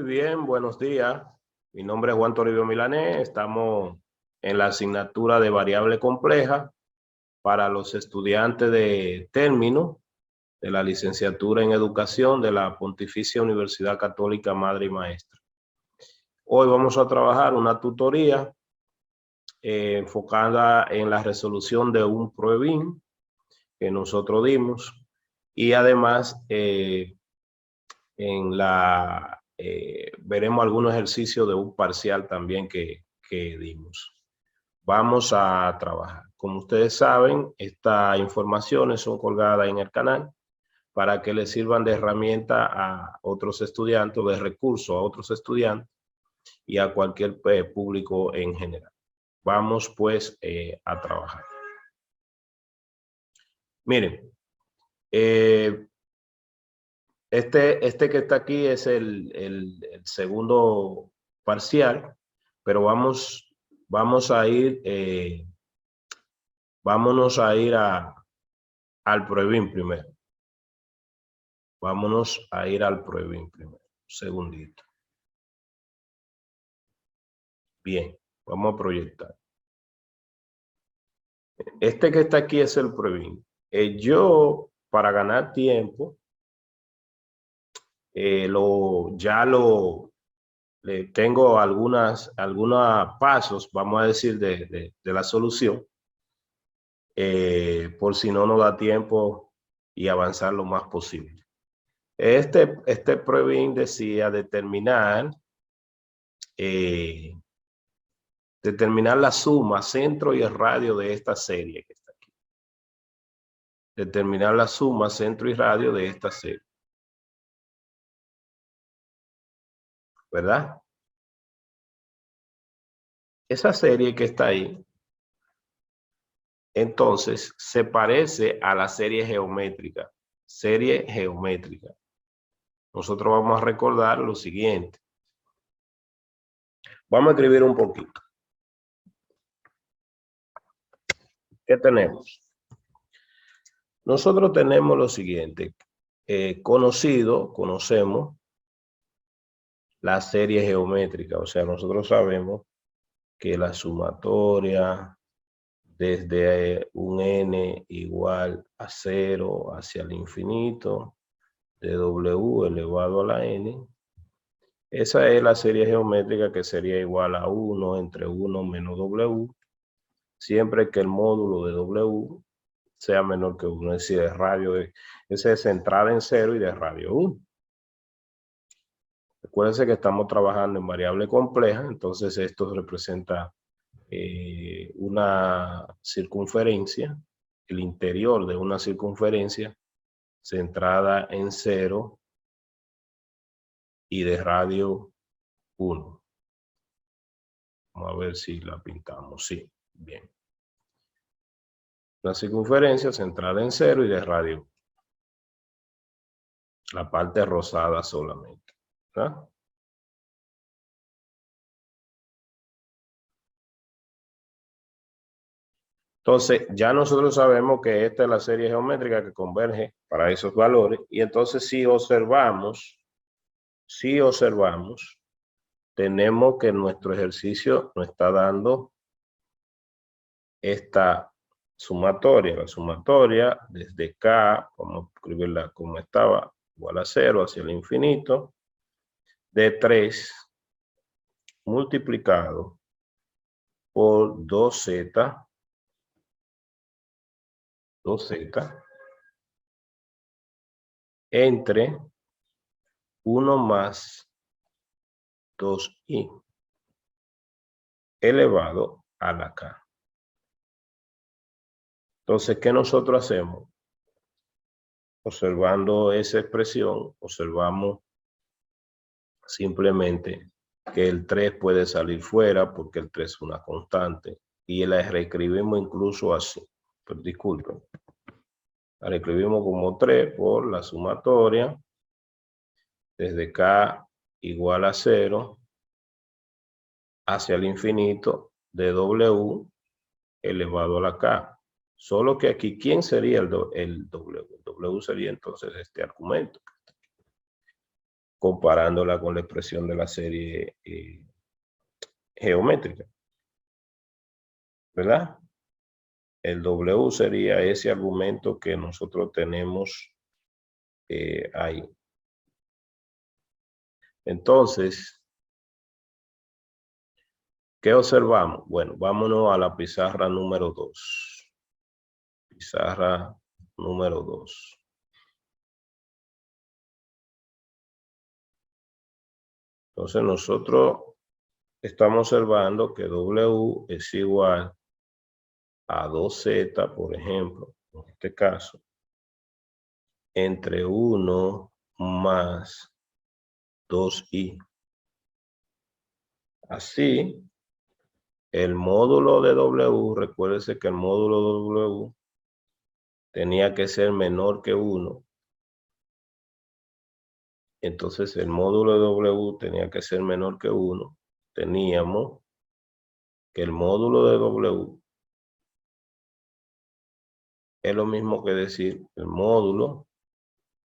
bien, buenos días. Mi nombre es Juan Toribio Milanés. Estamos en la asignatura de variable compleja para los estudiantes de término de la licenciatura en educación de la Pontificia Universidad Católica Madre y Maestra. Hoy vamos a trabajar una tutoría enfocada en la resolución de un pruebín que nosotros dimos y además veremos algunos ejercicios de un parcial también que dimos. Vamos a trabajar. Como ustedes saben, estas informaciones son colgadas en el canal para que les sirvan de herramienta a otros estudiantes, de recurso a otros estudiantes y a cualquier público en general. Vamos pues a trabajar. Miren, este que está aquí es el segundo parcial, pero vámonos a ir al pruebín primero. Vámonos a ir al pruebín primero. Un segundito. Bien, vamos a proyectar. Este que está aquí es el pruebín. Yo, para ganar tiempo, tengo algunos pasos, vamos a decir, de la solución, por si no nos da tiempo y avanzar lo más posible. Este pruebín decía determinar la suma, centro y el radio de esta serie que está aquí. Determinar la suma, centro y radio de esta serie. ¿Verdad? Esa serie que está ahí, entonces, se parece a la serie geométrica. Serie geométrica. Nosotros vamos a recordar lo siguiente. Vamos a escribir un poquito. ¿Qué tenemos? Nosotros tenemos lo siguiente. Conocemos la serie geométrica. O sea, nosotros sabemos que la sumatoria desde un n igual a 0 hacia el infinito de w elevado a la n. Esa es la serie geométrica que sería igual a 1 entre 1 menos w, siempre que el módulo de w sea menor que 1, es decir, el radio ese es centrada en 0 y de radio 1. Recuérdense que estamos trabajando en variable compleja, entonces esto representa una circunferencia, el interior de una circunferencia centrada en 0 y de radio 1. Vamos a ver si la pintamos. Sí, bien. La circunferencia centrada en 0 y de radio. La parte rosada solamente. ¿Verdad? Entonces, ya nosotros sabemos que esta es la serie geométrica que converge para esos valores. Y entonces, si observamos, tenemos que nuestro ejercicio nos está dando esta sumatoria. La sumatoria desde K, vamos a escribirla como estaba, igual a 0 hacia el infinito, de 3 multiplicado por 2z entre 1 más 2i elevado a la k. Entonces, ¿qué nosotros hacemos? Observando esa expresión, observamos simplemente que el 3 puede salir fuera porque el 3 es una constante y la reescribimos incluso así. Pero disculpen. La reescribimos como 3 por la sumatoria desde K igual a 0 hacia el infinito de W elevado a la K. Solo que aquí, ¿quién sería el W? El W sería entonces este argumento. comparándola con la expresión de la serie geométrica, ¿verdad? El W sería ese argumento que nosotros tenemos ahí. Entonces, ¿qué observamos? Bueno, vámonos a la pizarra número 2. Pizarra número 2. Entonces, nosotros estamos observando que W es igual a 2Z, por ejemplo, en este caso, entre 1 más 2i. Así, el módulo de W, recuérdese que el módulo de W tenía que ser menor que 1. Entonces, el módulo de W tenía que ser menor que 1. Teníamos que el módulo de W es lo mismo que decir el módulo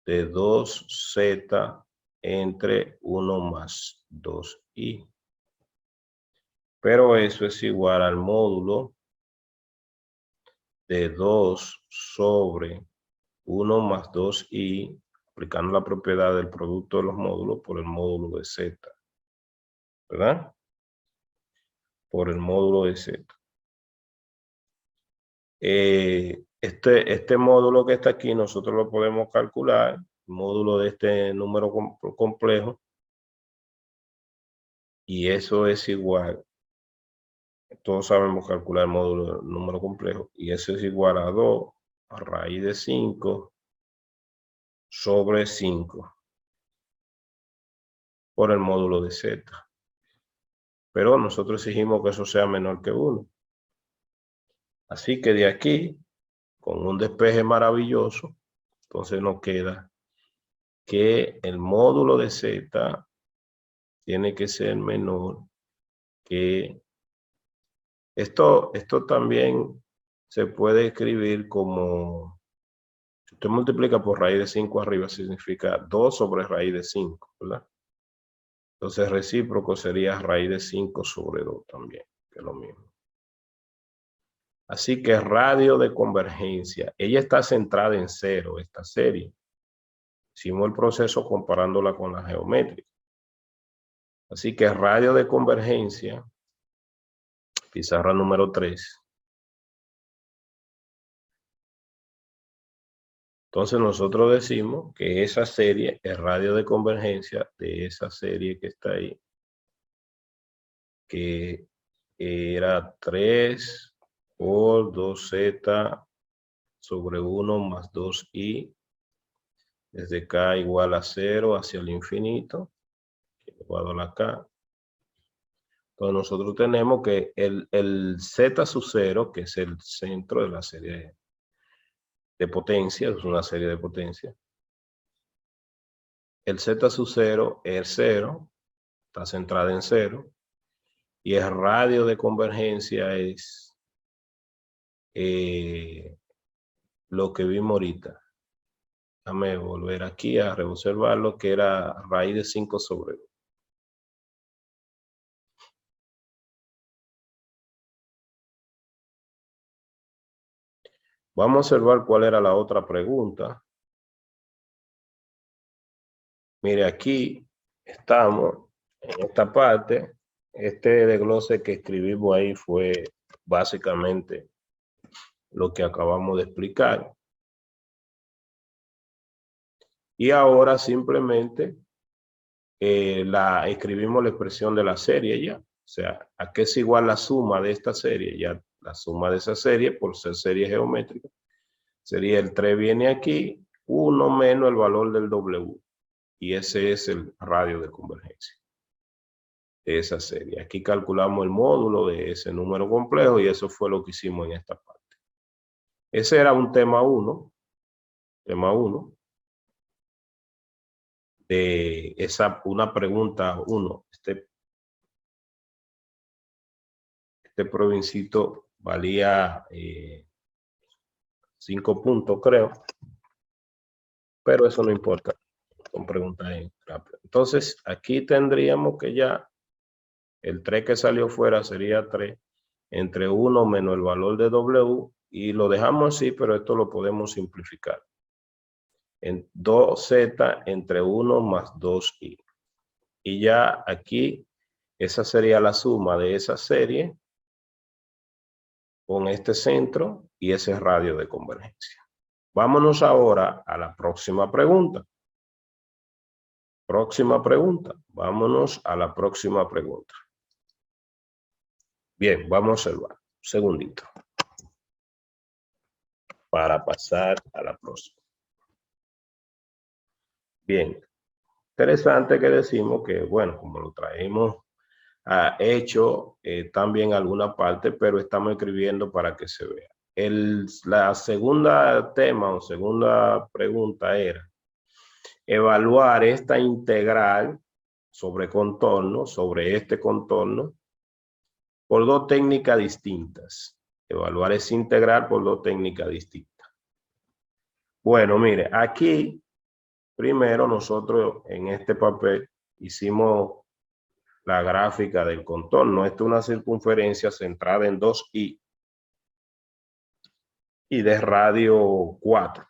de 2Z entre 1 más 2i. Pero eso es igual al módulo de 2 sobre 1 más 2i, aplicando la propiedad del producto de los módulos por el módulo de z, ¿verdad? Por el módulo de z. Este módulo que está aquí, nosotros lo podemos calcular, el módulo de este número complejo, y eso es igual, todos sabemos calcular el módulo del número complejo, y eso es igual a 2 a raíz de 5 sobre 5 por el módulo de z. Pero nosotros exigimos que eso sea menor que 1. Así que de aquí, con un despeje maravilloso, entonces nos queda que el módulo de z tiene que ser menor que... Esto también se puede escribir como... Si usted multiplica por raíz de 5 arriba, significa 2 sobre raíz de 5, ¿verdad? Entonces recíproco sería raíz de 5 sobre 2 también, que es lo mismo. Así que radio de convergencia, ella está centrada en 0, esta serie. Hicimos el proceso comparándola con la geométrica. Así que radio de convergencia, pizarra número 3. Entonces nosotros decimos que esa serie, el radio de convergencia de esa serie que está ahí, que era 3 por 2z sobre 1 más 2i, desde k igual a 0 hacia el infinito, elevado a la k. Entonces nosotros tenemos que el z sub 0, que es el centro de la serie de potencia, es una serie de potencia. El z sub 0 es 0, está centrada en 0, y el radio de convergencia es lo que vimos ahorita. Déjame volver aquí a reobservar lo que era raíz de 5 sobre 2. Vamos a observar cuál era la otra pregunta. Mire, aquí estamos en esta parte. Este desglose que escribimos ahí fue básicamente lo que acabamos de explicar. Y ahora simplemente escribimos la expresión de la serie ya. O sea, ¿a qué es igual la suma de esta serie? Ya la suma de esa serie, por ser serie geométrica, sería el 3 viene aquí, 1 menos el valor del W. Y ese es el radio de convergencia de esa serie. Aquí calculamos el módulo de ese número complejo y eso fue lo que hicimos en esta parte. Ese era un tema 1. Tema 1. De una pregunta 1. Este provincito valía 5 puntos, creo. Pero eso no importa. Son preguntas rápidas. Entonces, aquí tendríamos que ya el 3 que salió fuera sería 3 entre 1 menos el valor de W, y lo dejamos así, pero esto lo podemos simplificar. En 2Z entre 1 más 2i. Y ya aquí, esa sería la suma de esa serie con este centro y ese radio de convergencia. Vámonos ahora a la próxima pregunta. Próxima pregunta. Vámonos a la próxima pregunta. Bien, vamos a observar. Un segundito. Para pasar a la próxima. Bien. Interesante que decimos que, bueno, como lo traemos hecho también alguna parte, pero estamos escribiendo para que se vea. La segunda tema o segunda pregunta era evaluar esta integral sobre contorno, sobre este contorno, por dos técnicas distintas. Evaluar esa integral por dos técnicas distintas. Bueno, mire, aquí primero nosotros en este papel hicimos la gráfica del contorno. Esta es una circunferencia centrada en 2i y de radio 4.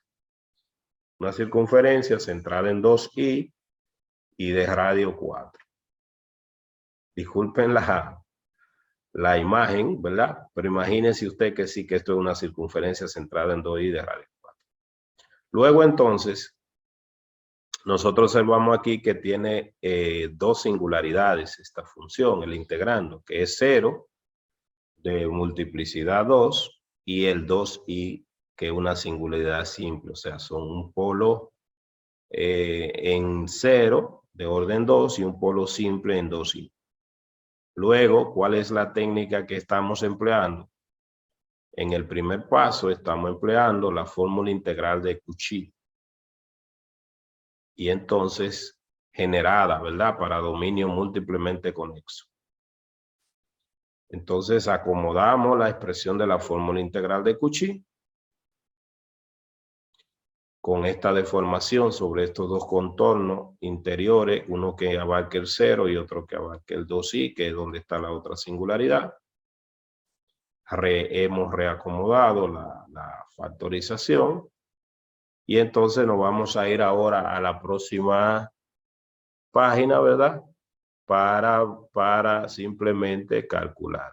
Una circunferencia centrada en 2i y de radio 4. Disculpen la imagen, ¿verdad? Pero imagínense usted que sí que esto es una circunferencia centrada en 2i de radio 4. Luego entonces, nosotros observamos aquí que tiene dos singularidades esta función, el integrando, que es 0 de multiplicidad 2 y el 2i, que es una singularidad simple, o sea, son un polo en 0 de orden 2 y un polo simple en 2i. Luego, ¿cuál es la técnica que estamos empleando? En el primer paso estamos empleando la fórmula integral de Cauchy. Y entonces, generada, ¿verdad? Para dominio múltiplemente conexo. Entonces, acomodamos la expresión de la fórmula integral de Cauchy con esta deformación sobre estos dos contornos interiores, uno que abarque el 0 y otro que abarque el 2i, que es donde está la otra singularidad. Hemos reacomodado la factorización y entonces nos vamos a ir ahora a la próxima página, ¿verdad? Para simplemente calcular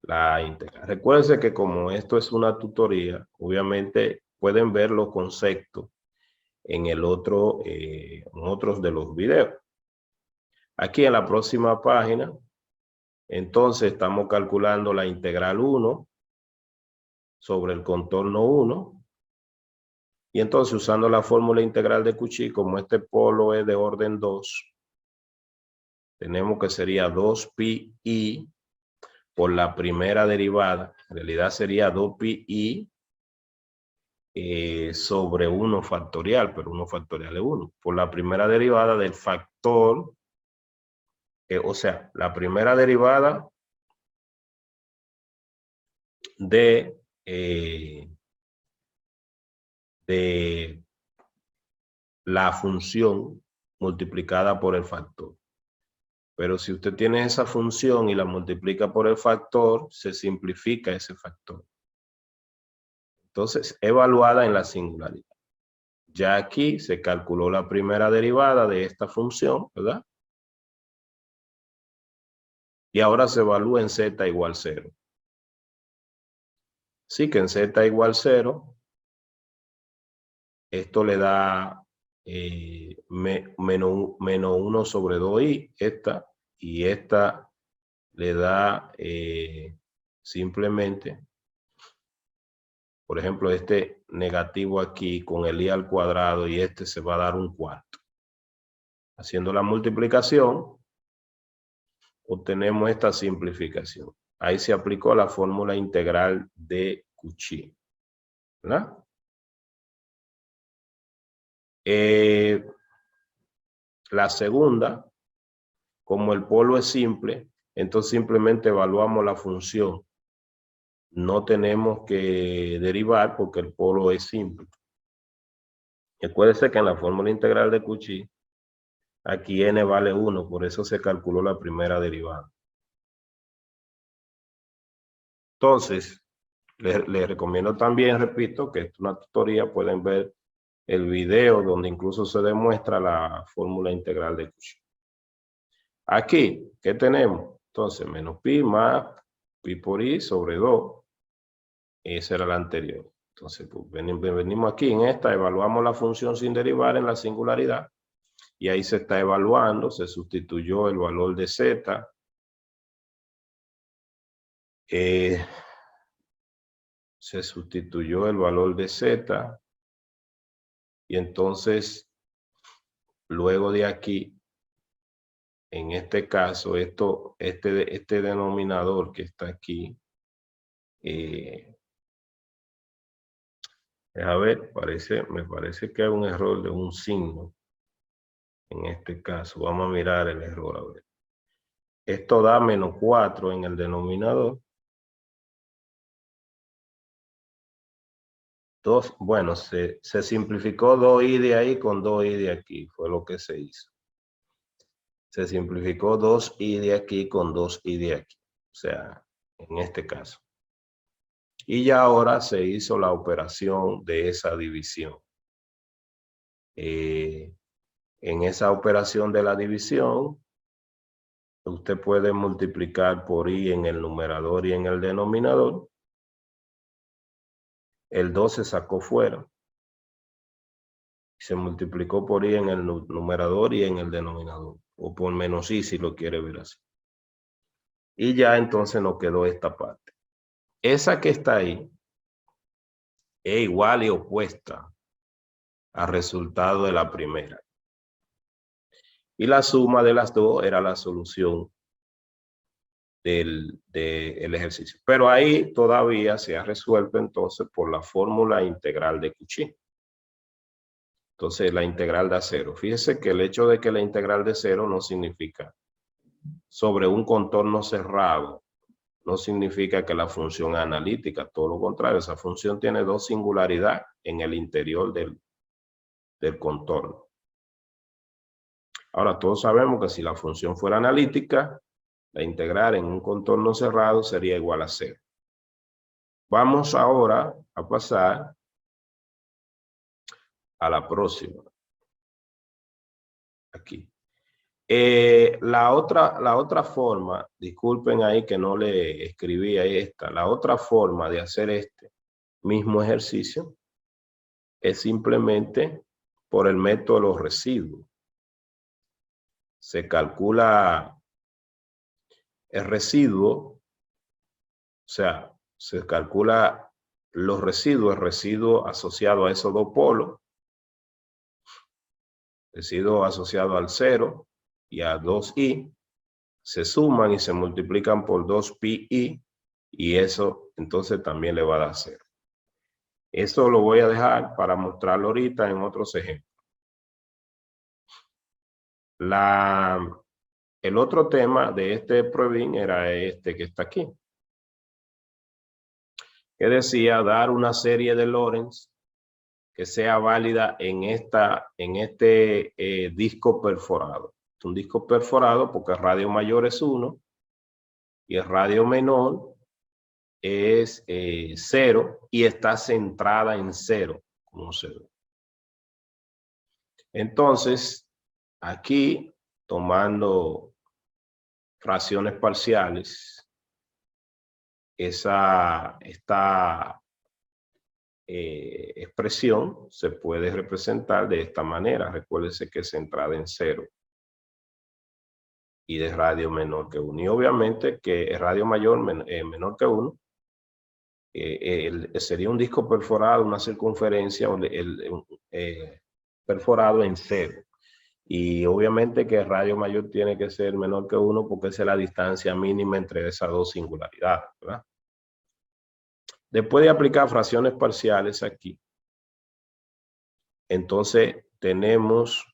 la integral. Recuerden que como esto es una tutoría, obviamente pueden ver los conceptos en otros de los videos. Aquí en la próxima página, entonces estamos calculando la integral 1 sobre el contorno 1. Y entonces usando la fórmula integral de Cauchy, como este polo es de orden 2, tenemos que sería 2pi por la primera derivada. En realidad sería 2pi sobre 1 factorial, pero 1 factorial es 1. Por la primera derivada del factor, o sea, la primera derivada de la función multiplicada por el factor. Pero si usted tiene esa función y la multiplica por el factor, se simplifica ese factor. Entonces, evaluada en la singularidad. Ya aquí se calculó la primera derivada de esta función, ¿verdad? Y ahora se evalúa en z igual 0. Sí que en z igual 0, esto le da menos 1 sobre 2i, esta, y esta le da simplemente, por ejemplo, este negativo aquí con el i al cuadrado y este se va a dar un cuarto. Haciendo la multiplicación, obtenemos esta simplificación. Ahí se aplicó la fórmula integral de Cauchy, ¿verdad? La segunda, como el polo es simple, entonces simplemente evaluamos la función. No tenemos que derivar porque el polo es simple. Recuérdese que en la fórmula integral de Cauchy, aquí n vale 1, por eso se calculó la primera derivada. Entonces, les recomiendo también, repito, que es una tutoría, pueden ver el video donde incluso se demuestra la fórmula integral de Cauchy. Aquí, ¿qué tenemos? Entonces, menos pi más pi por i sobre 2. Esa era la anterior. Entonces, pues, venimos aquí en esta, evaluamos la función sin derivar en la singularidad. Y ahí se está evaluando, se sustituyó el valor de z. Se sustituyó el valor de z. Y entonces, luego de aquí, en este caso, este denominador que está aquí, a ver, me parece que hay un error de un signo. En este caso, vamos a mirar el error, a ver. Esto da menos 4 en el denominador. Bueno, se simplificó 2i de ahí con 2i de aquí, fue lo que se hizo. Se simplificó 2i de aquí con 2i de aquí, o sea, en este caso. Y ya ahora se hizo la operación de esa división. En esa operación de la división, usted puede multiplicar por i en el numerador y en el denominador. El 2 se sacó fuera. Se multiplicó por i en el numerador y en el denominador. O por menos i si lo quiere ver así. Y ya entonces nos quedó esta parte. Esa que está ahí es igual y opuesta al resultado de la primera. Y la suma de las dos era la solución del ejercicio. Pero ahí todavía se ha resuelto entonces por la fórmula integral de Cauchy. Entonces la integral da 0. Fíjese que el hecho de que la integral de 0 no significa sobre un contorno cerrado. No significa que la función es analítica, todo lo contrario, esa función tiene dos singularidades en el interior del contorno. Ahora, todos sabemos que si la función fuera analítica, la integral en un contorno cerrado sería igual a 0. Vamos ahora a pasar a la próxima. Aquí. La otra forma, disculpen ahí que no le escribí a esta, la otra forma de hacer este mismo ejercicio es simplemente por el método de los residuos. Se calcula el residuo, o sea, se calcula los residuos, el residuo asociado a esos dos polos, residuo asociado al 0 y a 2i, se suman y se multiplican por 2pi y eso entonces también le va a dar 0. Eso lo voy a dejar para mostrarlo ahorita en otros ejemplos. El otro tema de este pruebín era este que está aquí, que decía dar una serie de Lorentz que sea válida en este disco perforado. Es un disco perforado porque el radio mayor es 1 y el radio menor es 0 y está centrada en 0, como se ve. Entonces, aquí, tomando fracciones parciales, esta expresión se puede representar de esta manera. Recuérdese que es centrada en 0 y de radio menor que 1. Y obviamente que el radio mayor menor que 1 sería un disco perforado, una circunferencia perforado en 0. Y obviamente que el radio mayor tiene que ser menor que 1 porque esa es la distancia mínima entre esas dos singularidades, ¿verdad? Después de aplicar fracciones parciales aquí, entonces tenemos,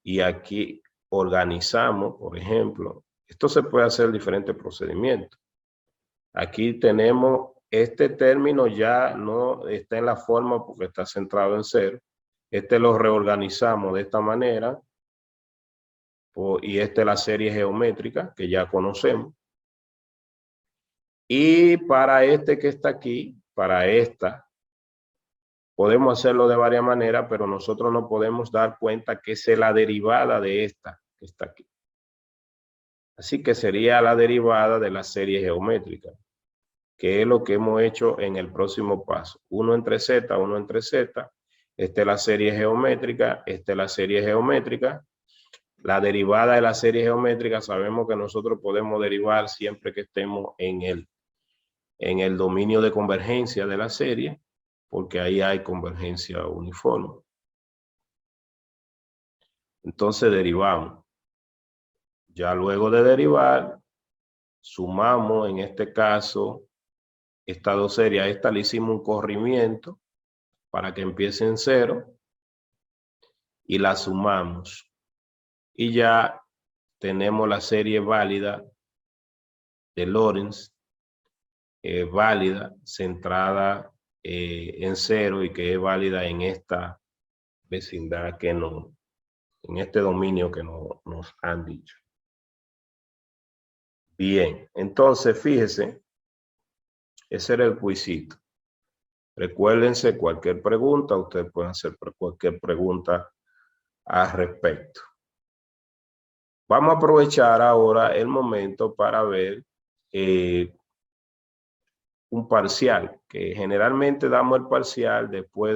y aquí organizamos, por ejemplo, esto se puede hacer en diferentes procedimientos. Aquí tenemos este término ya no está en la forma porque está centrado en 0. Este lo reorganizamos de esta manera. Y esta es la serie geométrica que ya conocemos. Y para este que está aquí, para esta, podemos hacerlo de varias maneras, pero nosotros no podemos dar cuenta que es la derivada de esta que está aquí. Así que sería la derivada de la serie geométrica, que es lo que hemos hecho en el próximo paso. 1 entre z, 1 entre z. Esta es la serie geométrica, esta es la serie geométrica. La derivada de la serie geométrica sabemos que nosotros podemos derivar siempre que estemos en el dominio de convergencia de la serie, porque ahí hay convergencia uniforme. Entonces derivamos. Ya luego de derivar, sumamos en este caso estas dos series. A esta le hicimos un corrimiento para que empiece en 0 y la sumamos. Y ya tenemos la serie válida de Lorentz, válida, centrada en 0 y que es válida en esta vecindad que no, en este dominio que nos han dicho. Bien, entonces fíjese, ese era el quizito. Recuérdense, cualquier pregunta, ustedes pueden hacer cualquier pregunta al respecto. Vamos a aprovechar ahora el momento para ver un parcial, que generalmente damos el parcial después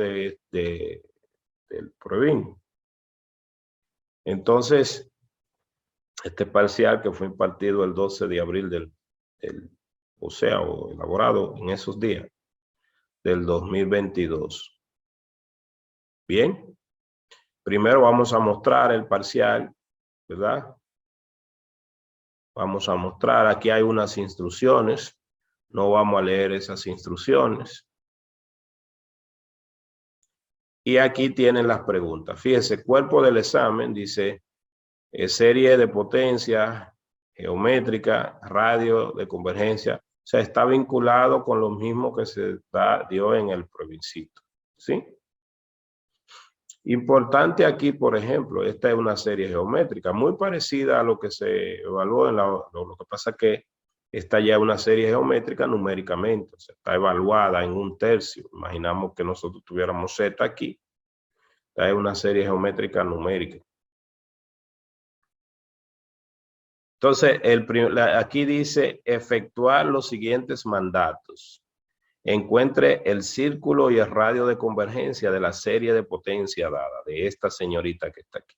del pruebín. Entonces, este parcial que fue impartido el 12 de abril o elaborado en esos días del 2022. Bien, primero vamos a mostrar el parcial, ¿verdad? Vamos a mostrar, aquí hay unas instrucciones, no vamos a leer esas instrucciones. Y aquí tienen las preguntas. Fíjense, cuerpo del examen dice serie de potencia geométrica, radio de convergencia. O sea, está vinculado con lo mismo que se dio en el plebiscito, ¿sí? Importante aquí, por ejemplo, esta es una serie geométrica muy parecida a lo que se evaluó en lo que pasa es que esta ya es una serie geométrica numéricamente, o sea, está evaluada en 1/3. Imaginamos que nosotros tuviéramos Z aquí. Esta es una serie geométrica numérica. Entonces, aquí dice efectuar los siguientes mandatos. Encuentre el círculo y el radio de convergencia de la serie de potencia dada, de esta señorita que está aquí.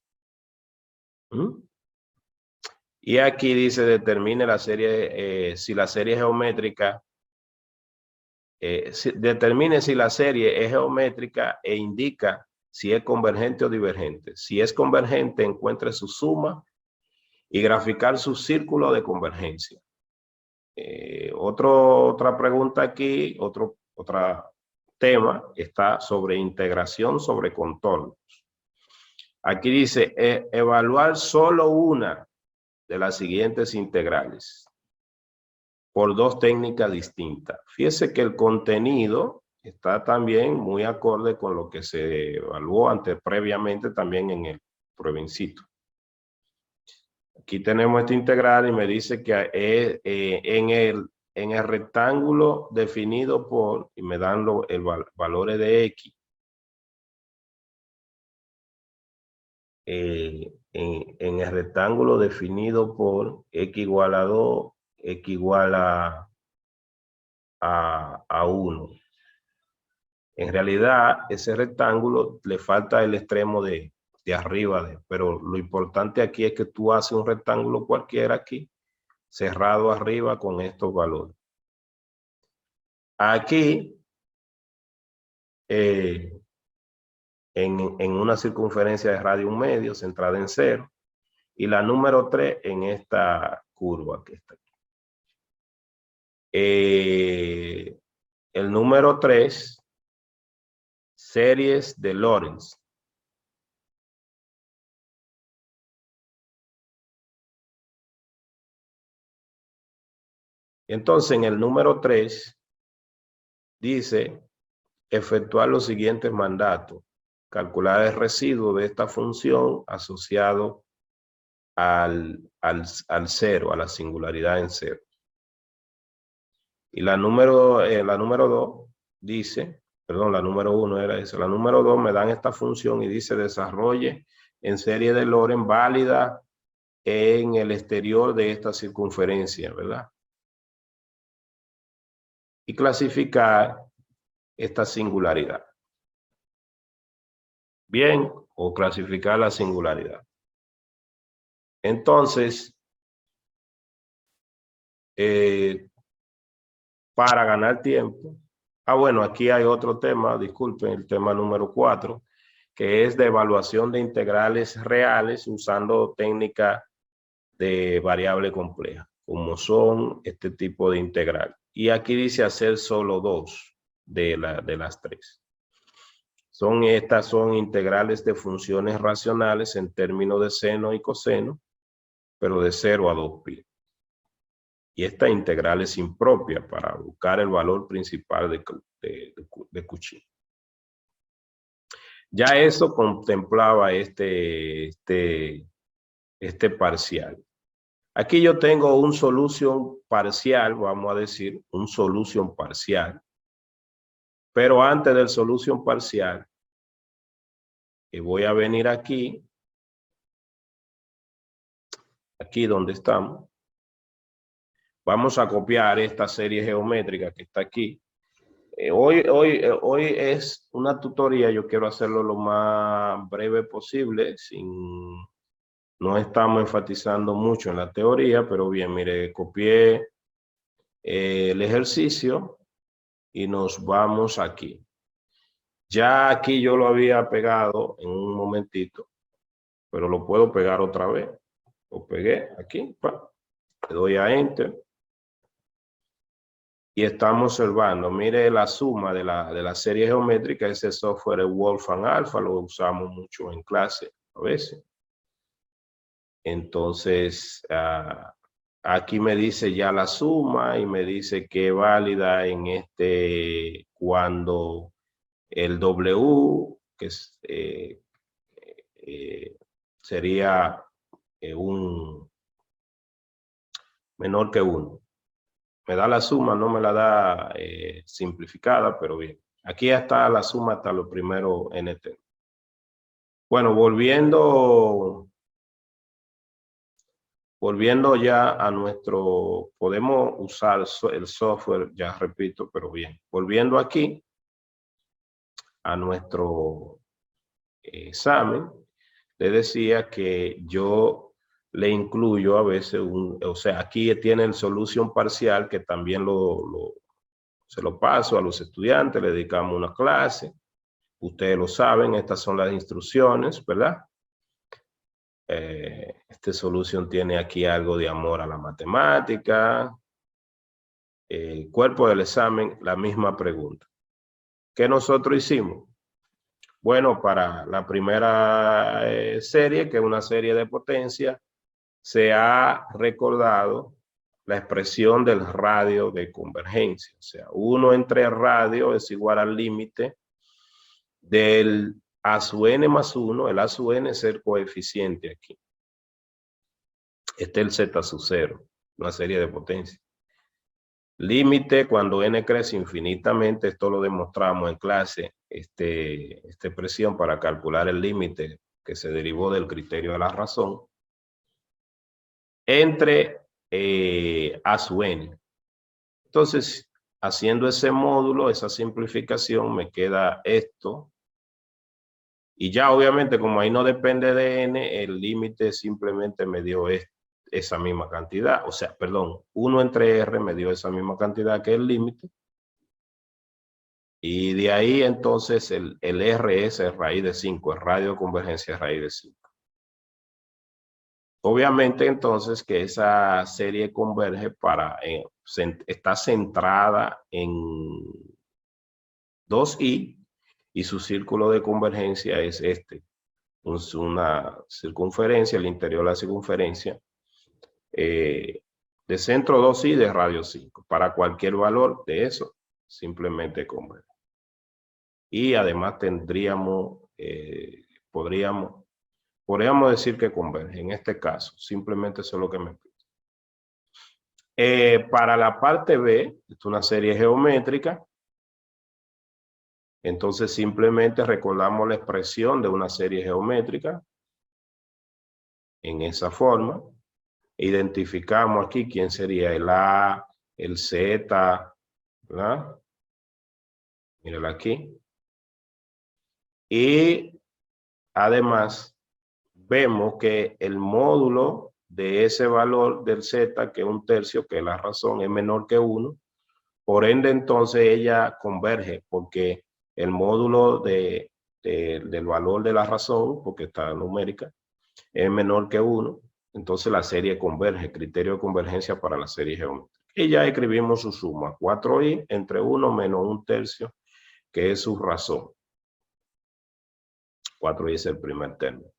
Y aquí dice determine la serie, si la serie geométrica, determine si la serie es geométrica e indica si es convergente o divergente. Si es convergente, encuentre su suma y graficar su círculo de convergencia. Otra pregunta aquí, otro tema está sobre integración sobre contornos. Aquí dice evaluar solo una de las siguientes integrales por dos técnicas distintas. Fíjese que el contenido está también muy acorde con lo que se evaluó previamente también en el pruebencito. Aquí tenemos esta integral y me dice que en el rectángulo definido por, y me dan los valores de X. En el rectángulo definido por X igual a 2, X igual a 1. En realidad, ese rectángulo le falta el extremo de arriba, pero lo importante aquí es que tú haces un rectángulo cualquiera aquí, cerrado arriba con estos valores. Aquí, en una circunferencia de radio 1/2, centrada en 0, y la número 3 en esta curva que está aquí. El número 3, series de Lorentz. Entonces, en el número 3, dice efectuar los siguientes mandatos. calcular el residuo de esta función asociado al cero, a la singularidad en cero. Y la número 2 dice, perdón, la número 1 era esa. La número 2 me dan esta función y dice desarrolle en serie de Lorentz válida en el exterior de esta circunferencia, ¿verdad? Y clasificar esta singularidad. Bien, o clasificar la singularidad. Entonces, para ganar tiempo, bueno, aquí hay otro tema, disculpen, el tema número 4, que es de evaluación de integrales reales usando técnica de variable compleja, como son este tipo de integral. Y aquí dice hacer solo 2 de las 3. Estas son integrales de funciones racionales en términos de seno y coseno, pero de 0 a 2π. Y esta integral es impropia para buscar el valor principal de Cauchy. Ya eso contemplaba este parcial. Aquí yo tengo un solución parcial, vamos a decir, un solución parcial. Pero antes del solución parcial, voy a venir aquí donde estamos. Vamos a copiar esta serie geométrica que está aquí. Hoy es una tutoría, yo quiero hacerlo lo más breve posible, no estamos enfatizando mucho en la teoría, pero bien, mire, copié el ejercicio y nos vamos aquí. Ya aquí yo lo había pegado en un momentito, pero lo puedo pegar otra vez. Lo pegué aquí, le doy a Enter. Y estamos observando, mire la suma de la serie geométrica, ese software es Wolfram Alpha, lo usamos mucho en clase a veces. Entonces, aquí me dice ya la suma y me dice que es válida en cuando el W, que es, sería un menor que 1. Me da la suma, no me la da simplificada, pero bien. Aquí está la suma hasta lo primero NT. Bueno, volviendo ya a podemos usar el software, ya repito, pero bien. Volviendo aquí a nuestro examen, le decía que yo le incluyo a veces o sea, aquí tiene el solución parcial que también se lo paso a los estudiantes, le dedicamos una clase. Ustedes lo saben, estas son las instrucciones, ¿verdad? Esta solución tiene aquí algo de amor a la matemática. Cuerpo del examen, la misma pregunta. ¿Qué nosotros hicimos? Bueno, para la primera serie, que es una serie de potencia, se ha recordado la expresión del radio de convergencia. O sea, 1 entre radio es igual al límite del A sub n más 1, el A sub n es el coeficiente aquí. Este es el Z sub 0, una serie de potencias. Límite cuando n crece infinitamente, esto lo demostramos en clase, esta expresión para calcular el límite que se derivó del criterio de la razón, entre A sub n. Entonces, haciendo ese módulo, esa simplificación, me queda esto. Y ya obviamente como ahí no depende de n, el límite simplemente me dio esa misma cantidad. O sea, perdón, 1 entre r me dio esa misma cantidad que el límite. Y de ahí entonces el r es raíz de 5, el radio de convergencia es raíz de 5. Obviamente entonces que esa serie converge está centrada en 2i y su círculo de convergencia es una circunferencia, el interior de la circunferencia, de centro 2i de radio 5. Para cualquier valor de eso, simplemente converge. Y además tendríamos podríamos decir que converge en este caso. Simplemente eso es lo que me pide. Para la parte B, es una serie geométrica. Entonces simplemente recordamos la expresión de una serie geométrica en esa forma. Identificamos aquí quién sería el A, el Z, ¿verdad? Mírala aquí. Y además vemos que el módulo de ese valor del Z, que es 1/3, que es la razón, es menor que 1. Por ende, entonces ella converge porque el módulo del valor de la razón, porque está numérica, es menor que 1. Entonces la serie converge, criterio de convergencia para la serie geométrica. Y ya escribimos su suma, 4i entre 1 menos 1/3, que es su razón. 4i es el primer término.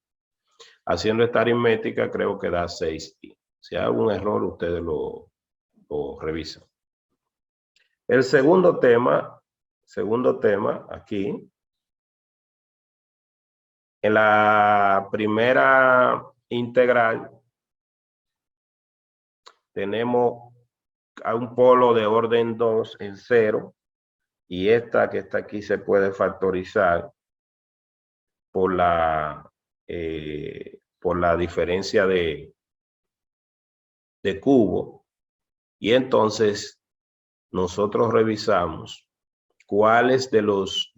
Haciendo esta aritmética creo que da 6i. Si hay algún error, ustedes lo revisan. El segundo tema aquí, en la primera integral, tenemos a un polo de orden 2 en 0, y esta que está aquí se puede factorizar por la diferencia de cubo, y entonces nosotros revisamos cuáles de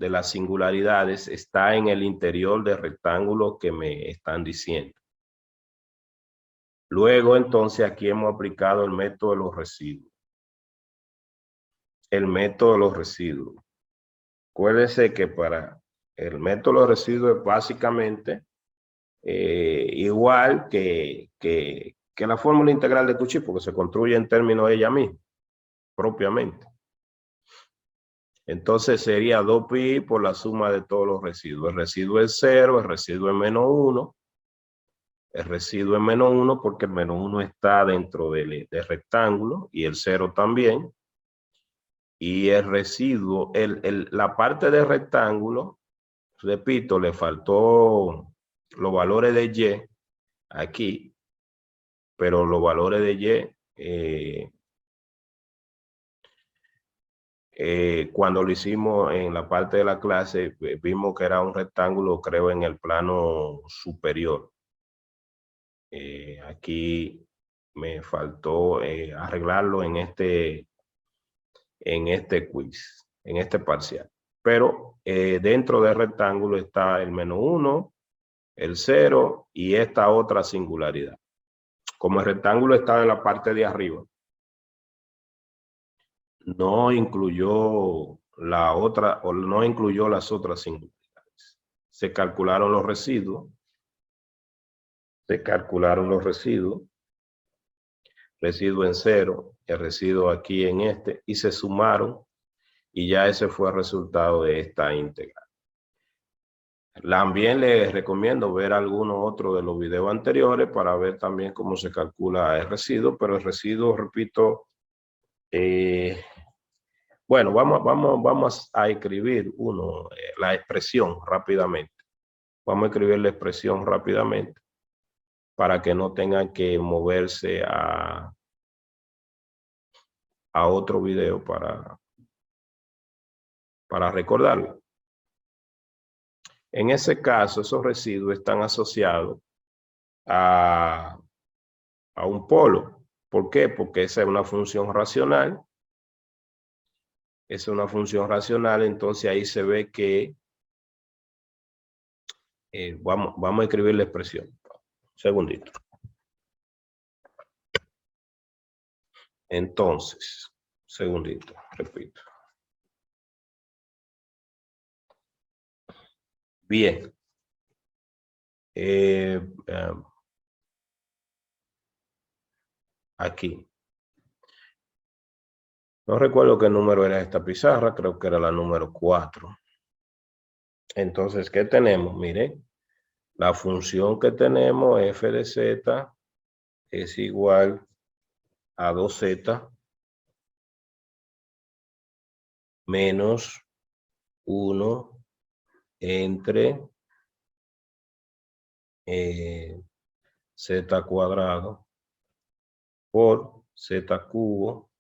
las singularidades está en el interior del rectángulo que me están diciendo. Luego, entonces, aquí hemos aplicado el método de los residuos. El método de los residuos. Acuérdense que para el método de los residuos es básicamente igual que la fórmula integral de Cauchy, porque se construye en términos de ella misma, propiamente. Entonces sería 2pi por la suma de todos los residuos. El residuo es 0, el residuo es -1. El residuo es -1 porque el -1 está dentro del rectángulo y el 0 también. Y el residuo, la parte del rectángulo, repito, le faltó los valores de y aquí, pero los valores de y, cuando lo hicimos en la parte de la clase, vimos que era un rectángulo, creo, en el plano superior. Aquí me faltó arreglarlo en este quiz, en este parcial. Pero dentro del rectángulo está el -1, el 0 y esta otra singularidad. Como el rectángulo está en la parte de arriba, no incluyó la otra, o no incluyó las otras singularidades. Se calcularon los residuos. Residuo en 0, el residuo aquí en este, y se sumaron, y ya ese fue el resultado de esta integral. También les recomiendo ver alguno otro de los videos anteriores para ver también cómo se calcula el residuo, pero el residuo, repito, bueno, vamos a escribir la expresión rápidamente. Vamos a escribir la expresión rápidamente para que no tengan que moverse a otro video para recordarlo. En ese caso, esos residuos están asociados a un polo. ¿Por qué? Porque esa es una función racional. Entonces ahí se ve que vamos a escribir la expresión. Un segundito. Entonces, segundito, repito. Bien. Aquí. No recuerdo qué número era esta pizarra, creo que era la número 4. Entonces, ¿qué tenemos? Mire, la función que tenemos, f de z, es igual a 2z menos 1 entre z cuadrado por z cubo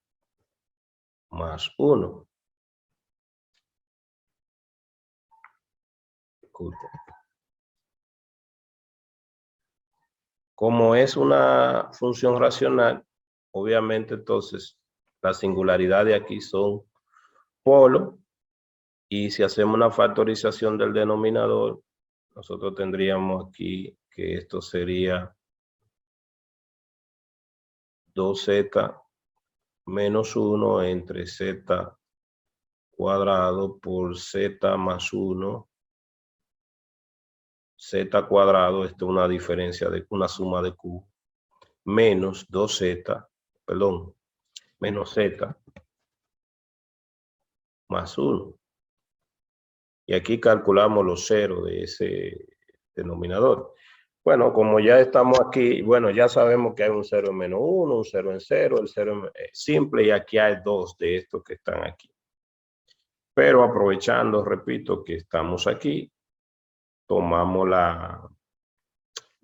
más 1. Disculpe. Como es una función racional, obviamente entonces la singularidad de aquí son polo, y si hacemos una factorización del denominador, nosotros tendríamos aquí que esto sería 2z menos 1 entre z cuadrado por z más 1, z cuadrado, esto es una diferencia de una suma de q, menos 2z, perdón, menos z más 1. Y aquí calculamos los ceros de ese denominador. Bueno, como ya estamos aquí, bueno, ya sabemos que hay un 0 en menos 1, un 0 en 0, el 0 es simple, y aquí hay dos de estos que están aquí. Pero aprovechando, repito, que estamos aquí, tomamos la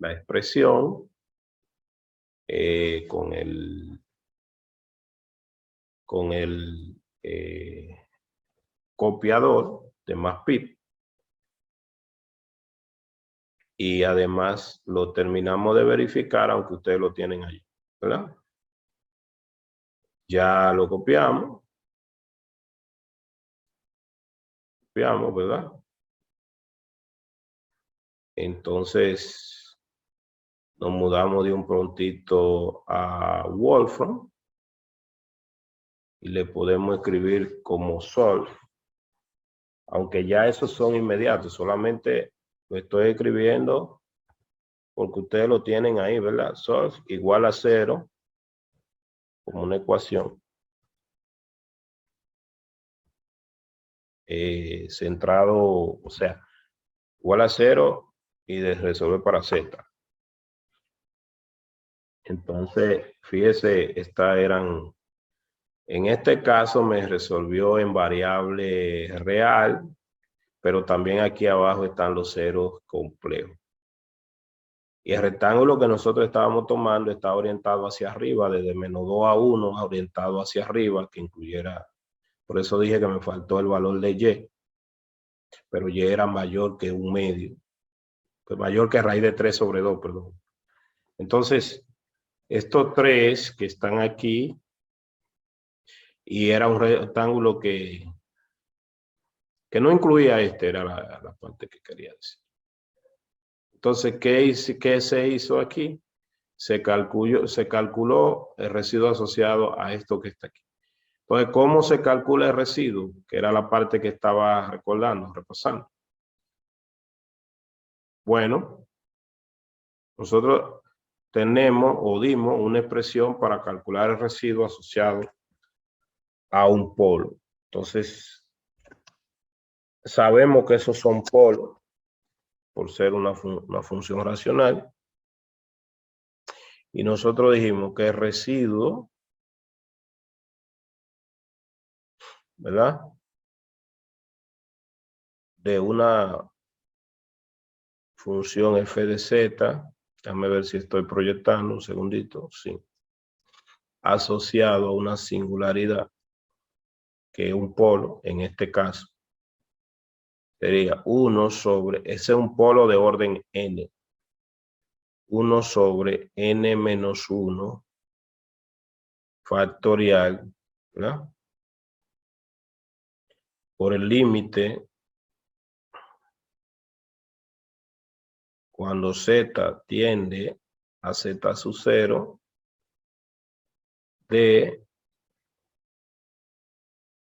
expresión con el copiador de Maspip, y además lo terminamos de verificar, aunque ustedes lo tienen ahí, ¿verdad? Ya lo copiamos, ¿verdad? Entonces nos mudamos de un prontito a Wolfram y le podemos escribir como solve, aunque ya esos son inmediatos, solamente lo estoy escribiendo porque ustedes lo tienen ahí, ¿verdad? Solve igual a 0 como una ecuación centrado, o sea, igual a 0 y de resolver para z. Entonces, fíjese, en este caso me resolvió en variable real, pero también aquí abajo están los ceros complejos. Y el rectángulo que nosotros estábamos tomando está orientado hacia arriba, desde menos 2 a 1, orientado hacia arriba, que incluyera, por eso dije que me faltó el valor de y, pero y era mayor que un medio, pues mayor que raíz de 3 sobre 2, perdón. Entonces, estos tres que están aquí, y era un rectángulo que no incluía era la parte que quería decir. Entonces, ¿qué se hizo aquí? Se calculó el residuo asociado a esto que está aquí. Entonces, ¿cómo se calcula el residuo? Que era la parte que estaba recordando, repasando. Bueno, nosotros tenemos o dimos una expresión para calcular el residuo asociado a un polo. Entonces, sabemos que esos son polos por ser una función racional. Y nosotros dijimos que el residuo, ¿verdad?, de una función f de z, déjame ver si estoy proyectando un segundito, sí, asociado a una singularidad, que es un polo, en este caso, sería 1 sobre, ese es un polo de orden n, 1 sobre n menos 1 factorial, ¿verdad?, por el límite cuando z tiende a z sub 0 de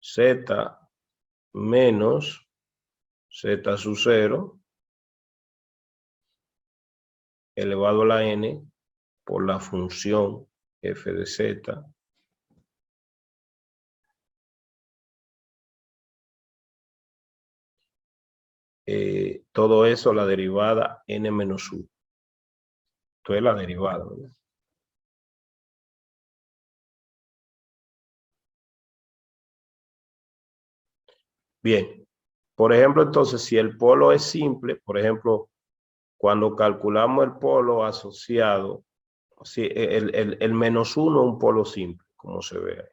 z menos z sub 0 elevado a la n por la función f de z todo eso la derivada n menos 1. Esto es la derivada, ¿verdad? Bien, por ejemplo, entonces, si el polo es simple, por ejemplo, cuando calculamos el polo asociado, sí, el menos 1 es un polo simple, como se ve ahí.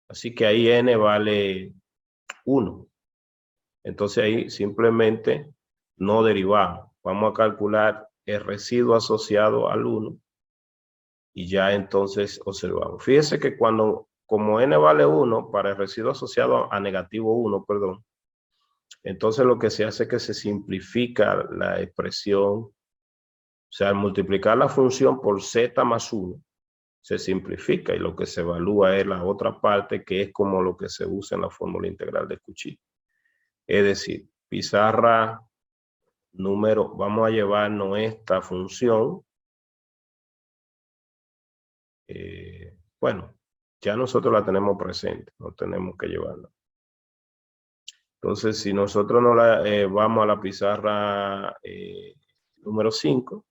Así que ahí n vale 1. Entonces ahí simplemente no derivamos. Vamos a calcular el residuo asociado al 1 y ya entonces observamos. Fíjese que como n vale 1, para el residuo asociado a negativo 1, perdón, entonces lo que se hace es que se simplifica la expresión, o sea, al multiplicar la función por z más 1, se simplifica y lo que se evalúa es la otra parte, que es como lo que se usa en la fórmula integral de Cauchy. Es decir, pizarra número, vamos a llevarnos esta función. Bueno, ya nosotros la tenemos presente, no tenemos que llevarla. Entonces, si nosotros no vamos a la pizarra número 5,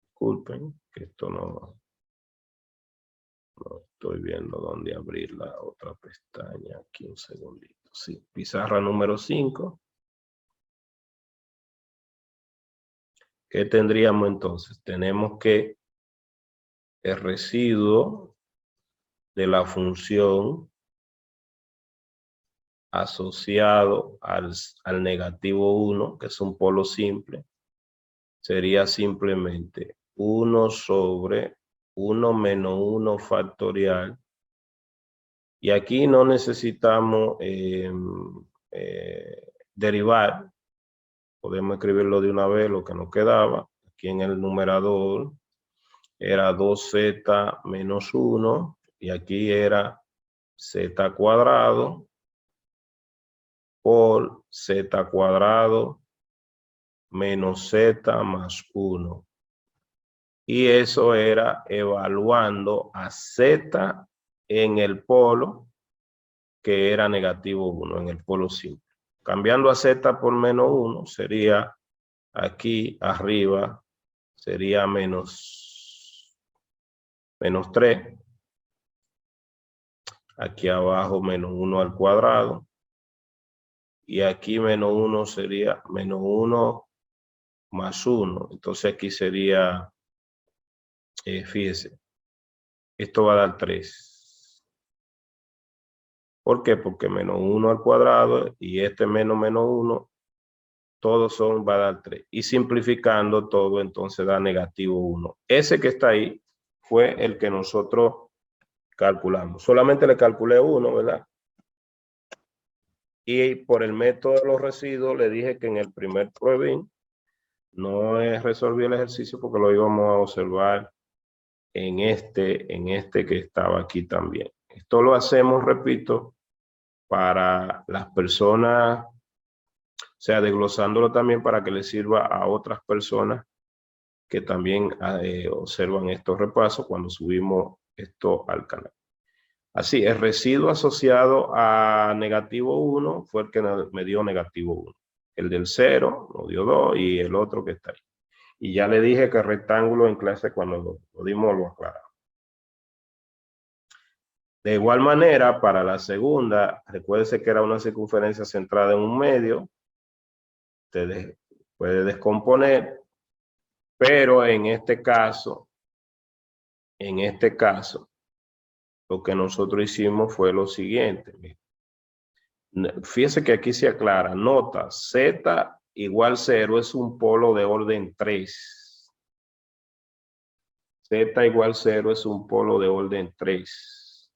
disculpen, que esto no estoy viendo dónde abrir la otra pestaña. Aquí un segundito. Sí, pizarra número 5. ¿Qué tendríamos entonces? Tenemos que el residuo de la función asociado al negativo 1, que es un polo simple, sería simplemente 1 sobre 1 menos 1 factorial. Y aquí no necesitamos derivar. Podemos escribirlo de una vez, lo que nos quedaba. Aquí en el numerador era 2z menos 1 y aquí era z cuadrado por z cuadrado menos z más 1. Y eso era evaluando a z en el polo que era negativo 1, en el polo simple. Cambiando a z por menos 1 sería aquí arriba, sería menos 3. Aquí abajo menos 1 al cuadrado. Y aquí menos 1 sería menos 1 más 1. Entonces aquí sería, fíjese, esto va a dar 3. ¿Por qué? Porque menos 1 al cuadrado y este menos 1, todos va a dar 3. Y simplificando todo, entonces da negativo 1. Ese que está ahí fue el que nosotros calculamos. Solamente le calculé 1, ¿verdad? Y por el método de los residuos le dije que en el primer pruebín no resolví el ejercicio porque lo íbamos a observar en este que estaba aquí también. Esto lo hacemos, repito, para las personas, o sea, desglosándolo también para que les sirva a otras personas que también observan estos repasos cuando subimos esto al canal. Así, el residuo asociado a negativo 1 fue el que me dio negativo 1. El del 0 nos dio 2 y el otro que está ahí. Y ya le dije que el rectángulo en clase cuando lo dimos lo aclaramos. De igual manera, para la segunda, recuérdese que era una circunferencia centrada en un medio. Usted puede descomponer, pero en este caso, lo que nosotros hicimos fue lo siguiente. Fíjese que aquí se aclara, nota, z igual 0 es un polo de orden 3. Z igual 0 es un polo de orden 3.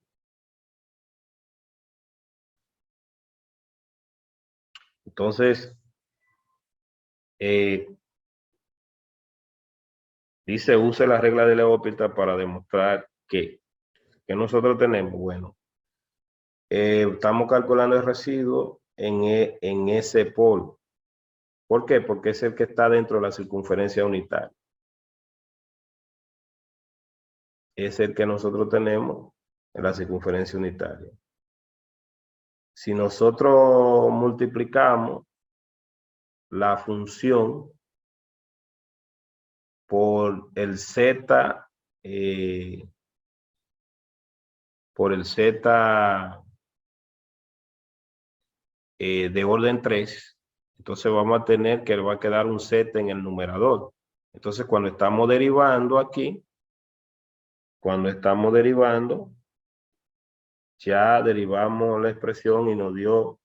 Entonces, dice, use la regla de L'Hopital para demostrar que nosotros tenemos. Bueno, estamos calculando el residuo en ese polo. ¿Por qué? Porque es el que está dentro de la circunferencia unitaria. Es el que nosotros tenemos en la circunferencia unitaria. Si nosotros multiplicamos la función por el z, de orden 3, Entonces vamos a tener que va a quedar un Z en el numerador. Entonces cuando estamos derivando aquí, ya derivamos la expresión y nos dio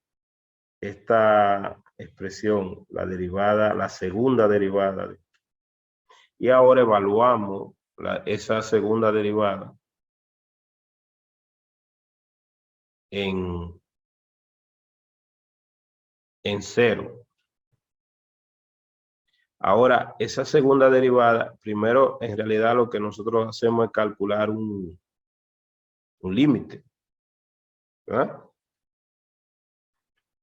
esta expresión, la derivada, la segunda derivada. Y ahora evaluamos esa segunda derivada en cero. Ahora, esa segunda derivada, primero, en realidad lo que nosotros hacemos es calcular un límite, ¿verdad?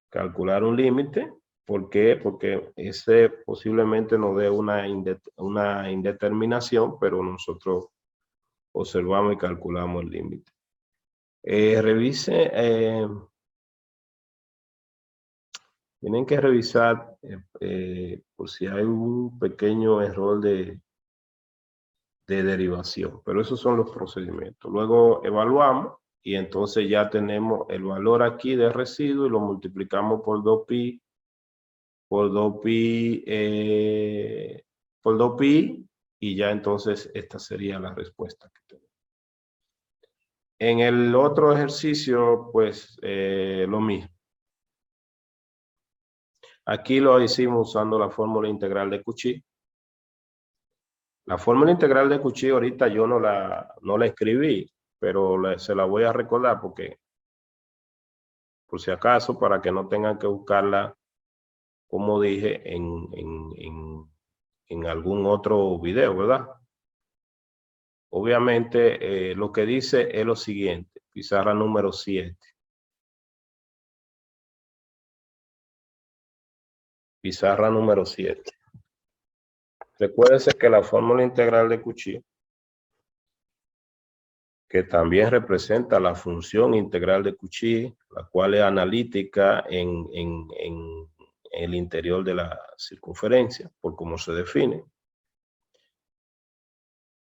Calcular un límite. ¿Por qué? Porque ese posiblemente nos dé una indeterminación, pero nosotros observamos y calculamos el límite. Revise, tienen que revisar por si hay un pequeño error de derivación, pero esos son los procedimientos. Luego evaluamos y entonces ya tenemos el valor aquí de residuo y lo multiplicamos por 2pi, por 2pi, por 2pi, y ya entonces esta sería la respuesta que tenemos. En el otro ejercicio, pues lo mismo. Aquí lo hicimos usando la fórmula integral de Cauchy. La fórmula integral de Cauchy ahorita yo no la escribí, pero se la voy a recordar porque, por si acaso, para que no tengan que buscarla, como dije, en algún otro video, ¿verdad? Obviamente, lo que dice es lo siguiente, pizarra número 7. Pizarra número 7. Recuérdense que la fórmula integral de Cauchy, que también representa la función integral de Cauchy, la cual es analítica en el interior de la circunferencia, por cómo se define.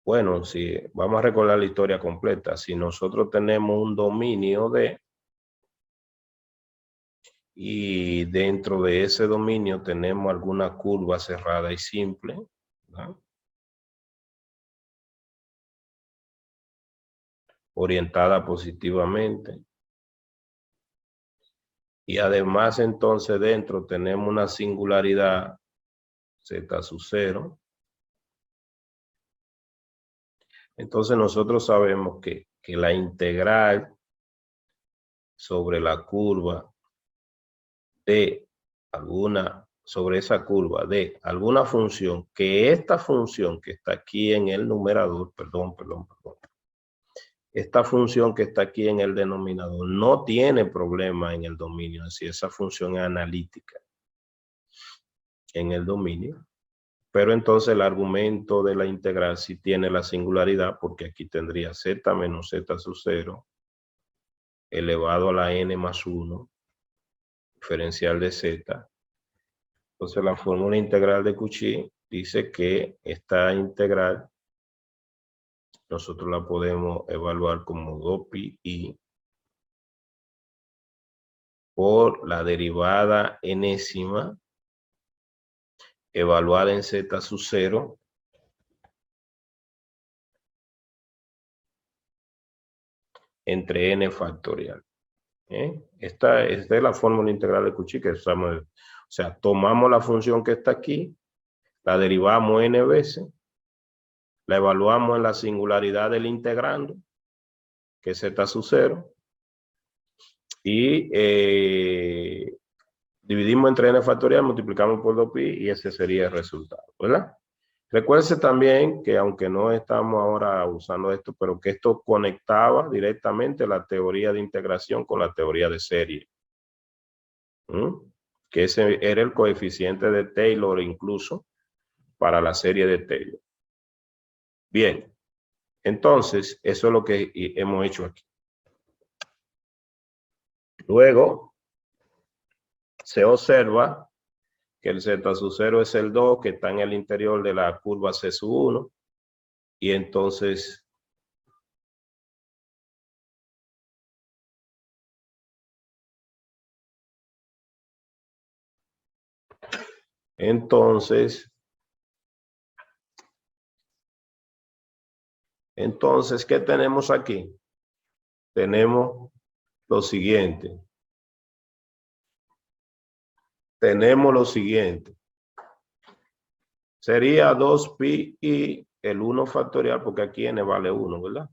Bueno, si vamos a recordar la historia completa, si nosotros tenemos un dominio D y dentro de ese dominio tenemos alguna curva cerrada y simple, ¿verdad?, orientada positivamente, y además entonces dentro tenemos una singularidad z sub 0, entonces nosotros sabemos que la integral sobre la curva de sobre esa curva de alguna función, que esta función que está aquí en el numerador, perdón, esta función que está aquí en el denominador no tiene problema en el dominio, es decir, esa función es analítica en el dominio, pero entonces el argumento de la integral sí tiene la singularidad, porque aquí tendría z menos z sub 0 elevado a la n más 1 diferencial de z. Entonces la fórmula integral de Cauchy dice que esta integral nosotros la podemos evaluar como 2pi i por la derivada enésima evaluada en z sub 0 entre n factorial. Esta es la fórmula integral de Cauchy que usamos. O sea, tomamos la función que está aquí, la derivamos n veces, la evaluamos en la singularidad del integrando, que es z sub 0, y dividimos entre n factorial, multiplicamos por 2pi y ese sería el resultado, ¿verdad? Recuérdense también que aunque no estamos ahora usando esto, pero que esto conectaba directamente la teoría de integración con la teoría de serie. Que ese era el coeficiente de Taylor incluso para la serie de Taylor. Bien, entonces eso es lo que hemos hecho aquí. Luego se observa que el z sub 0 es el 2 que está en el interior de la curva C sub 1, y entonces Entonces, ¿qué tenemos aquí? Tenemos lo siguiente. Sería 2pi y el 1 factorial, porque aquí n vale 1, ¿verdad?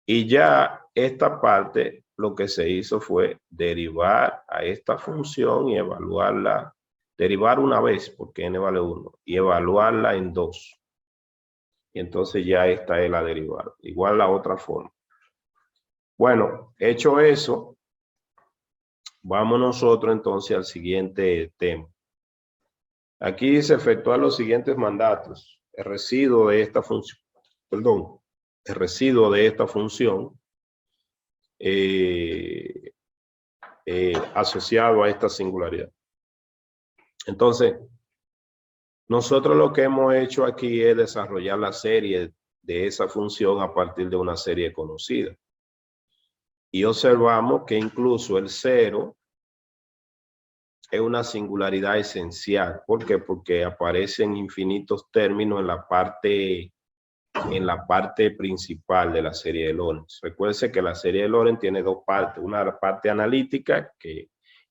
Y ya esta parte, lo que se hizo fue derivar a esta función y evaluarla, derivar una vez, porque n vale 1, y evaluarla en 2. Y entonces ya esta es la derivada. Igual la otra forma. Bueno, hecho eso, vamos nosotros entonces al siguiente tema. Aquí se efectúan los siguientes mandatos. El residuo de esta función, asociado a esta singularidad. Entonces, nosotros lo que hemos hecho aquí es desarrollar la serie de esa función a partir de una serie conocida. Y observamos que incluso el 0 es una singularidad esencial. ¿Por qué? Porque aparecen infinitos términos en la parte principal de la serie de Lorentz. Recuerde que la serie de Lorentz tiene dos partes, una parte analítica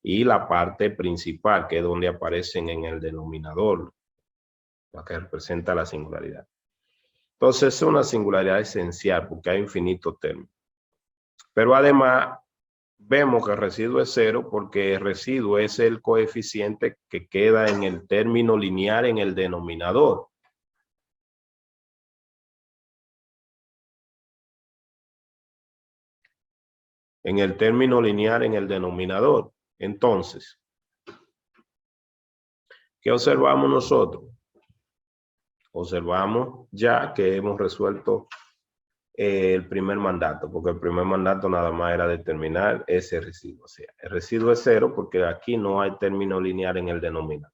y la parte principal, que es donde aparecen en el denominador, la que representa la singularidad. Entonces es una singularidad esencial porque hay infinitos términos. Pero además vemos que el residuo es 0 porque el residuo es el coeficiente que queda en el término lineal en el denominador. En el término lineal en el denominador. Entonces, ¿qué observamos nosotros? Observamos ya que hemos resuelto el primer mandato, porque el primer mandato nada más era determinar ese residuo. O sea, el residuo es 0 porque aquí no hay término lineal en el denominador.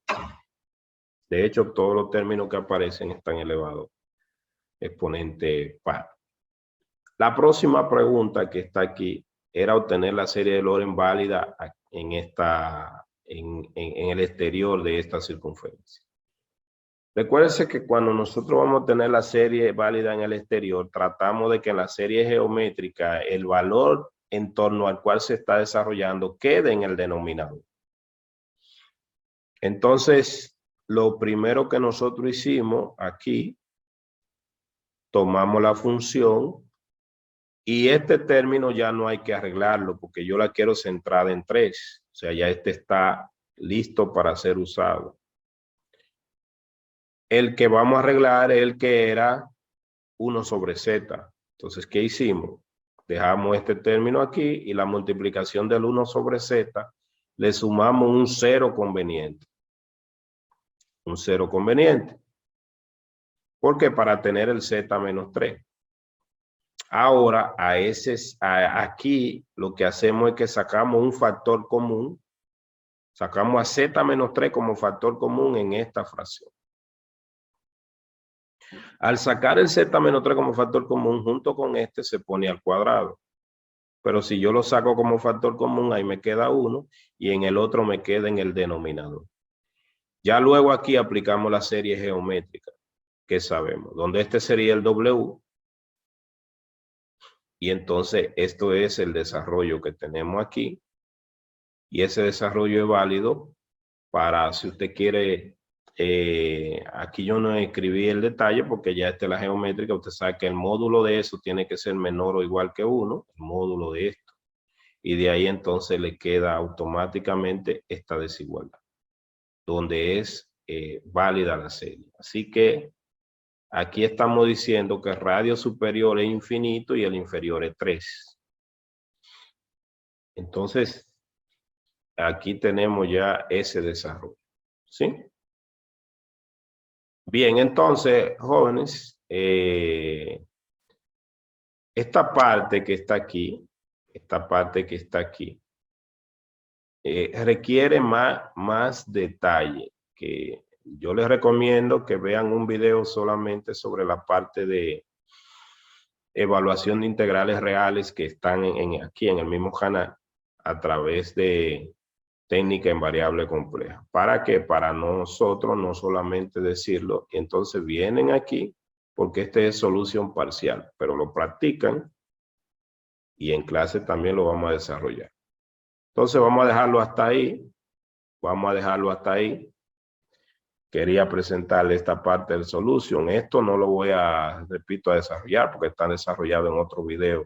De hecho, todos los términos que aparecen están elevados exponente par. La próxima pregunta que está aquí era obtener la serie de Lorentz válida en el exterior de esta circunferencia. Recuérdense que cuando nosotros vamos a tener la serie válida en el exterior, tratamos de que en la serie geométrica el valor en torno al cual se está desarrollando quede en el denominador. Entonces, lo primero que nosotros hicimos aquí, tomamos la función y este término ya no hay que arreglarlo porque yo la quiero centrada en 3. O sea, ya este está listo para ser usado. El que vamos a arreglar es el que era 1 sobre z. Entonces, ¿qué hicimos? Dejamos este término aquí y la multiplicación del 1 sobre z le sumamos un 0 conveniente. Un 0 conveniente. ¿Por qué? Para tener el z menos 3. Ahora, aquí lo que hacemos es que sacamos un factor común. Sacamos a z menos 3 como factor común en esta fracción. Al sacar el z menos 3 como factor común, junto con este se pone al cuadrado. Pero si yo lo saco como factor común, ahí me queda 1 y en el otro me queda en el denominador. Ya luego aquí aplicamos la serie geométrica, que sabemos, donde este sería el W. Y entonces esto es el desarrollo que tenemos aquí. Y ese desarrollo es válido para, si usted quiere, aquí yo no escribí el detalle porque ya esta es la geométrica. Usted sabe que el módulo de eso tiene que ser menor o igual que 1, el módulo de esto. Y de ahí entonces le queda automáticamente esta desigualdad, donde es válida la serie. Así que aquí estamos diciendo que el radio superior es infinito y el inferior es 3. Entonces, aquí tenemos ya ese desarrollo. ¿Sí? Bien, entonces, jóvenes, esta parte que está aquí, requiere más detalle, que yo les recomiendo que vean un video solamente sobre la parte de evaluación de integrales reales que están aquí en el mismo canal a través de técnica en variable compleja. ¿Para qué? Para nosotros no solamente decirlo, y entonces vienen aquí, porque este es solución parcial, pero lo practican y en clase también lo vamos a desarrollar. Entonces vamos a dejarlo hasta ahí. Vamos a dejarlo hasta ahí. Quería presentarle esta parte del solution. Esto no lo voy a, repito, a desarrollar porque está desarrollado en otro video.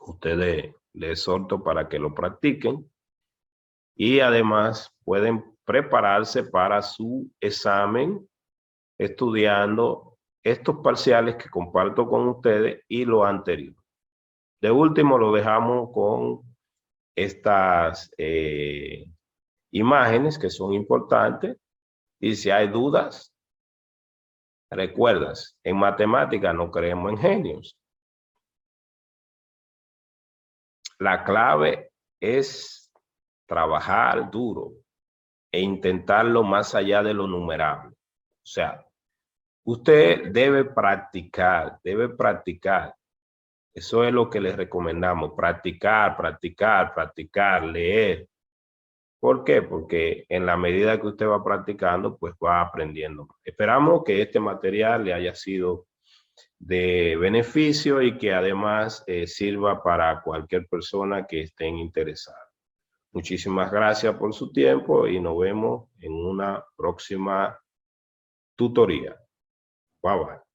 Ustedes les exhorto para que lo practiquen y además pueden prepararse para su examen estudiando estos parciales que comparto con ustedes y lo anterior. De último lo dejamos con estas imágenes que son importantes y si hay dudas, recuerdas, en matemática no creemos en genios. La clave es trabajar duro e intentarlo más allá de lo numerable. O sea, usted debe practicar, debe practicar. Eso es lo que les recomendamos, practicar, practicar, practicar, leer. ¿Por qué? Porque en la medida que usted va practicando, pues va aprendiendo. Esperamos que este material le haya sido de beneficio y que además sirva para cualquier persona que estén interesada. Muchísimas gracias por su tiempo y nos vemos en una próxima tutoría. Bye bye.